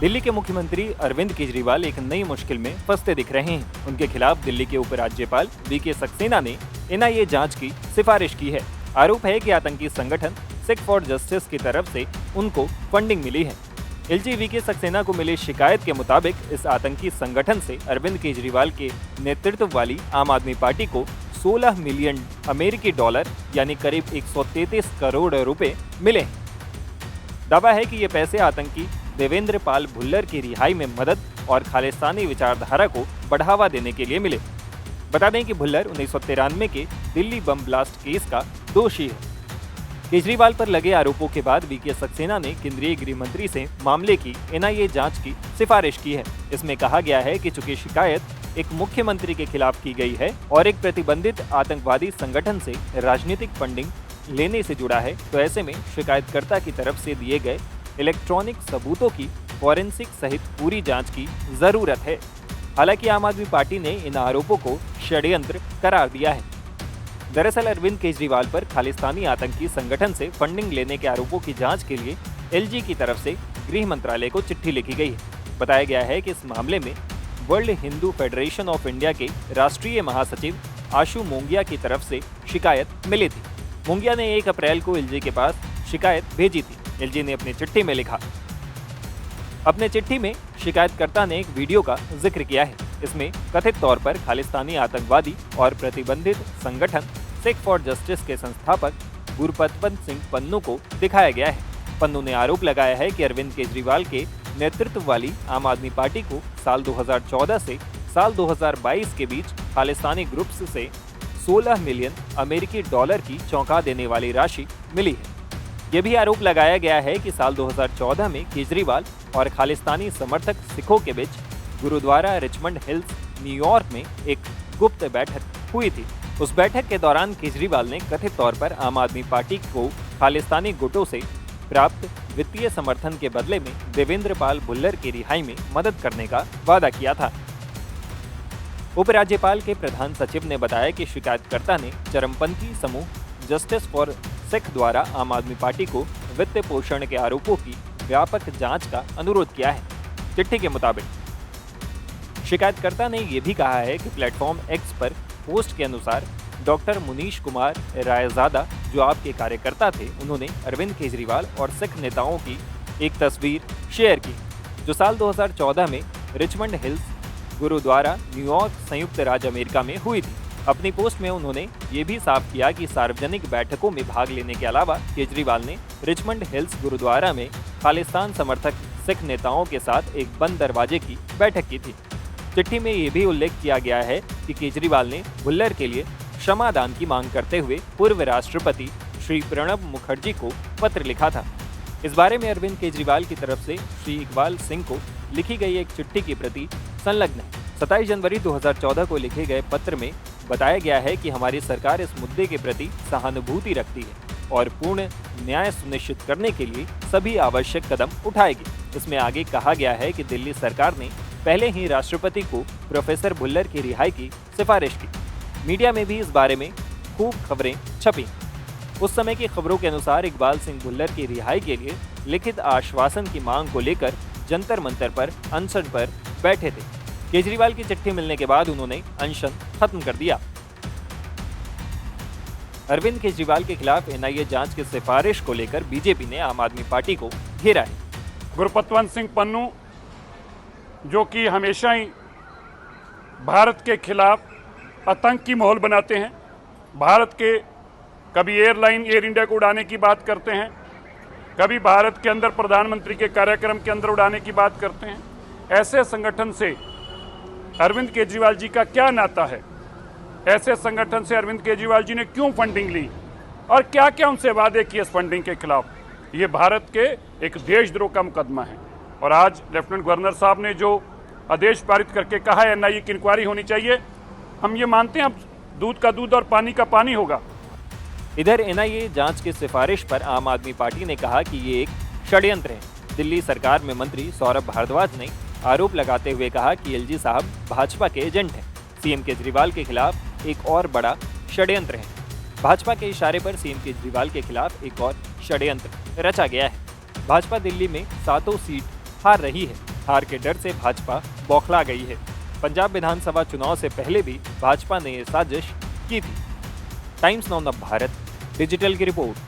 दिल्ली के मुख्यमंत्री अरविंद केजरीवाल एक नई मुश्किल में फंसते दिख रहे हैं। उनके खिलाफ दिल्ली के उपराज्यपाल वीके सक्सेना ने एनआईए जांच की सिफारिश की है। आरोप है कि आतंकी संगठन सिख फॉर जस्टिस की तरफ से उनको फंडिंग मिली है। एलजी वीके सक्सेना को मिली शिकायत के मुताबिक इस आतंकी संगठन से अरविंद केजरीवाल के नेतृत्व वाली आम आदमी पार्टी को 16 मिलियन अमेरिकी डॉलर यानी करीब 133 करोड़ रुपए मिले हैं। दावा है कि ये पैसे आतंकी देवेंद्र पाल भुल्लर की रिहाई में मदद और खालिस्तानी विचारधारा को बढ़ावा देने के लिए मिले। बता दें कि भुल्लर 1993 के दिल्ली बम ब्लास्ट केस का दोषी है। केजरीवाल पर लगे आरोपों के बाद वीके सक्सेना ने केंद्रीय गृह मंत्री से मामले की एनआईए जांच की सिफारिश की है। इसमें कहा गया है कि चूंकि शिकायत एक मुख्यमंत्री के खिलाफ की गई है और एक प्रतिबंधित आतंकवादी संगठन से राजनीतिक फंडिंग लेने से जुड़ा है, तो ऐसे में शिकायतकर्ता की तरफ से दिए गए इलेक्ट्रॉनिक सबूतों की फॉरेंसिक सहित पूरी जांच की जरूरत है। हालांकि आम आदमी पार्टी ने इन आरोपों को षड्यंत्र करार दिया है। दरअसल अरविंद केजरीवाल पर खालिस्तानी आतंकी संगठन से फंडिंग लेने के आरोपों की जांच के लिए एलजी की तरफ से गृह मंत्रालय को चिट्ठी लिखी गई है। बताया गया है कि इस मामले में world Hindu federation of India के राष्ट्रीय महासचिव आशु मोंगिया की तरफ से शिकायत मिली थी। मोंगिया ने 1 अप्रैल को एलजी के पास शिकायत भेजी थी। एलजी ने अपनी चिट्ठी में लिखा। अपने चिट्ठी में शिकायतकर्ता ने एक वीडियो का जिक्र किया है। इसमें कथित तौर पर खालिस्तानी आतंकवादी और प्रतिबंधित संगठन सिख फॉर जस्टिस के संस्थापक गुरपतवंत सिंह पन्नू को दिखाया गया है। पन्नू ने आरोप लगाया है कि अरविंद केजरीवाल के नेतृत्व वाली आम आदमी पार्टी को साल 2014 से साल 2022 के बीच खालिस्तानी ग्रुप्स से 16 मिलियन अमेरिकी डॉलर की चौंका देने वाली राशि मिली है। यह भी आरोप लगाया गया है कि साल 2014 में केजरीवाल और खालिस्तानी समर्थक सिखों के बीच गुरुद्वारा रिचमंड हिल्स न्यूयॉर्क में एक गुप्त बैठक हुई थी। उस बैठक के दौरान केजरीवाल ने कथित तौर पर आम आदमी पार्टी को खालिस्तानी गुटों से प्राप्त वित्तीय समर्थन के बदले में देवेंद्र पाल भुल्लर की रिहाई में मदद करने का वादा किया था। उपराज्यपाल के प्रधान सचिव ने बताया कि शिकायतकर्ता ने चरमपंथी समूह जस्टिस फॉर सिख द्वारा आम आदमी पार्टी को वित्त पोषण के आरोपों की व्यापक जांच का अनुरोध किया है। चिट्ठी के मुताबिक शिकायतकर्ता ने यह भी कहा है कि प्लेटफॉर्म एक्स पर पोस्ट के अनुसार डॉक्टर मुनीश कुमार रायजादा, जो आपके कार्यकर्ता थे, उन्होंने अरविंद केजरीवाल और सिख नेताओं की एक तस्वीर शेयर की जो साल 2014 में रिचमंड हिल्स गुरुद्वारा न्यूयॉर्क संयुक्त राज्य अमेरिका में हुई थी। अपनी पोस्ट में उन्होंने ये भी साफ किया कि सार्वजनिक बैठकों में भाग लेने के अलावा केजरीवाल ने रिचमंड हिल्स गुरुद्वारा में खालिस्तान समर्थक सिख नेताओं के साथ एक बंद दरवाजे की बैठक की थी। चिट्ठी में ये भी उल्लेख किया गया है कि केजरीवाल ने भुल्लर के लिए क्षमादान की मांग करते हुए पूर्व राष्ट्रपति श्री प्रणब मुखर्जी को पत्र लिखा था। इस बारे में अरविंद केजरीवाल की तरफ से श्री इकबाल सिंह को लिखी गई एक चिट्ठी की प्रति संलग्न है। 27 जनवरी 2014 को लिखे गए पत्र में बताया गया है कि हमारी सरकार इस मुद्दे के प्रति सहानुभूति रखती है और पूर्ण न्याय सुनिश्चित करने के लिए सभी आवश्यक कदम उठाएगी। इसमें आगे कहा गया है कि दिल्ली सरकार ने पहले ही राष्ट्रपति को प्रोफेसर भुल्लर की रिहाई की सिफारिश की। मीडिया में भी इस बारे में खूब खबरें छपी। उस समय की खबरों के अनुसार इकबाल सिंह भुल्लर की रिहाई के लिए लिखित आश्वासन की मांग को लेकर जंतर मंतर पर अनशन पर बैठे थे। केजरीवाल की चिट्ठी मिलने के बाद उन्होंने अनशन खत्म कर दिया। अरविंद केजरीवाल के खिलाफ एनआईए जांच की सिफारिश को लेकर बीजेपी ने आम आदमी पार्टी को घेरा है। गुरपतवंत सिंह पन्नू, जो कि हमेशा ही भारत के खिलाफ आतंक की माहौल बनाते हैं, भारत के कभी एयरलाइन एयर इंडिया को उड़ाने की बात करते हैं, कभी भारत के अंदर प्रधानमंत्री के कार्यक्रम के अंदर उड़ाने की बात करते हैं। ऐसे संगठन से अरविंद केजरीवाल जी का क्या नाता है? ऐसे संगठन से अरविंद केजरीवाल जी ने क्यों फंडिंग ली और क्या क्या उनसे वादे किए इस फंडिंग के खिलाफ? ये भारत के एक देशद्रोह का मुकदमा है। और आज लेफ्टिनेंट गवर्नर साहब ने जो आदेश पारित करके कहा है एनआईए की इंक्वायरी होनी चाहिए, हम ये मानते हैं अब दूध का दूध और पानी का पानी होगा। इधर एनआईए जांच की सिफारिश पर आम आदमी पार्टी ने कहा कि ये एक षड्यंत्र है। दिल्ली सरकार में मंत्री सौरभ भारद्वाज ने आरोप लगाते हुए कहा कि एलजी साहब भाजपा के एजेंट हैं। सीएम केजरीवाल के खिलाफ एक और बड़ा षड्यंत्र है। भाजपा के इशारे पर सीएम केजरीवाल के खिलाफ एक और षड्यंत्र रचा गया है। भाजपा दिल्ली में 7 सीट हार रही है। हार के डर से भाजपा बौखला गई है। पंजाब विधानसभा चुनाव से पहले भी भाजपा ने ये साजिश की थी। टाइम्स नाउ भारत डिजिटल की रिपोर्ट।